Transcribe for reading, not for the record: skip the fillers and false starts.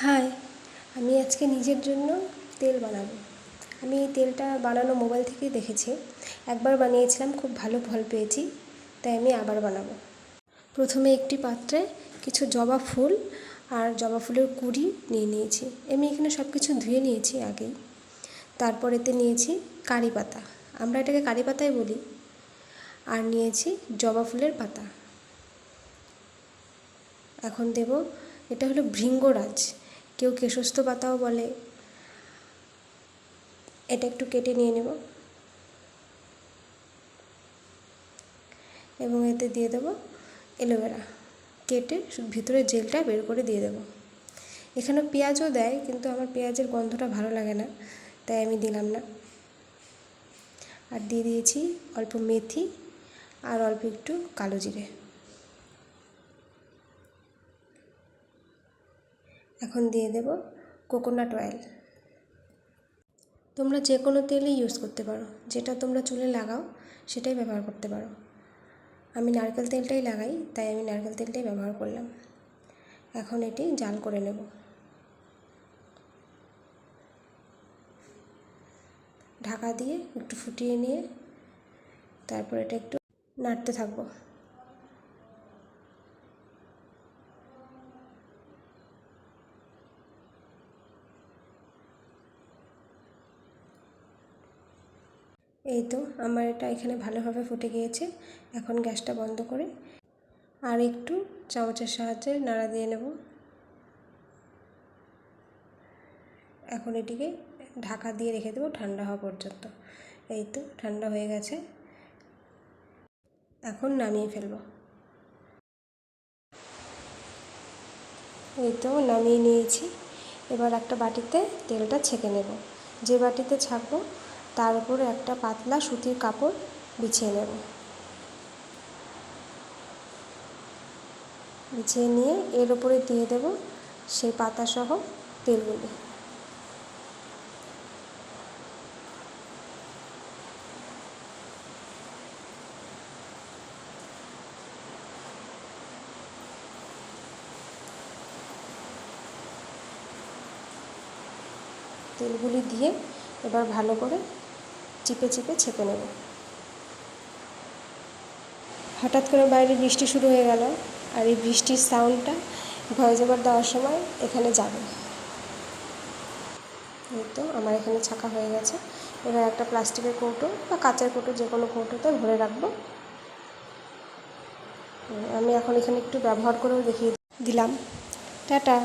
High, আমি আজকে নিজের জন্য তেল বানাবো। আমি এই তেলটা বানানো মোবাইল থেকেই দেখেছি। একবার বানিয়েছিলাম, খুব ভালো ফল পেয়েছি, তাই আমি আবার বানাবো। প্রথমে একটি পাত্রে কিছু জবা ফুল আর জবা ফুলের কুঁড়ি নিয়ে নিয়েছি। আমি এখানে সব কিছু ধুয়ে নিয়েছি আগেই। তারপর এতে নিয়েছি কারি পাতা, আমরা এটাকে কারি পাতাই বলি। আর নিয়েছি জবা ফুলের পাতা। এখন দেব, এটা হলো ভৃঙ্গরাজ, কেউ কেশস্ত পাতাও বলে। এটা একটু কেটে নিয়ে নেব এবং এতে দিয়ে দেব অ্যালোভেরা, কেটে ভিতরে জেলটা বের করে দিয়ে দেব। এখানে পেঁয়াজও দেয়, কিন্তু আমার পেঁয়াজের গন্ধটা ভালো লাগে না, তাই আমি দিলাম না। আর দিয়ে দিয়েছি অল্প মেথি আর অল্প একটু কালো জিরে। এখন দিয়ে দেব কোকোনাট অয়েল। তোমরা যে কোনো তেলই ইউজ করতে পারো, যেটা তোমরা চুলে লাগাও সেটাই ব্যবহার করতে পারো। আমি নারকেল তেলটাই লাগাই, তাই আমি নারকেল তেলটাই ব্যবহার করলাম। এখন এটি জাল করে নেব। ঢাকা দিয়ে একটু ফুটিয়ে নিয়ে তারপর এটা একটু নাড়তে থাকবো। এই তো আমার এটা এখানে ভালোভাবে ফুটে গিয়েছে। এখন গ্যাসটা বন্ধ করে আর একটু চামচের সাহায্যে নাড়া দিয়ে নেব। এখন এটিকে ঢাকা দিয়ে রেখে দেবো ঠান্ডা হওয়া পর্যন্ত। এই তো ঠান্ডা হয়ে গেছে, এখন নামিয়ে ফেলব। এই তো নামিয়ে নিয়েছি। এবার একটা বাটিতে তেলটা ছেঁকে নেব। যে বাটিতে ছাঁকবো তার উপরে একটা পাতলা সুতির কাপড় বিছিয়ে নেব। বিছিয়ে নিয়ে এর উপরে দিয়ে দেব সেই পাতাসহ তেলগুলি। তেলগুলি দিয়ে এবার ভালো করে চিপে চিপে ছেঁকে নেব। হঠাৎ করে বাইরে বৃষ্টি শুরু হয়ে গেল, আর এই বৃষ্টির সাউন্ডটা ভয়েস ওভার দেওয়ার সময় এখানে যাবে। এই তো আমার এখানে ছাঁকা হয়ে গেছে। এবার একটা প্লাস্টিকের কৌটো বা কাঁচের কৌটো, যে কোনো কৌটোতে ভরে রাখবো। আমি এখন এখানে একটু ব্যবহার করেও দেখিয়ে দিলাম। টাটা।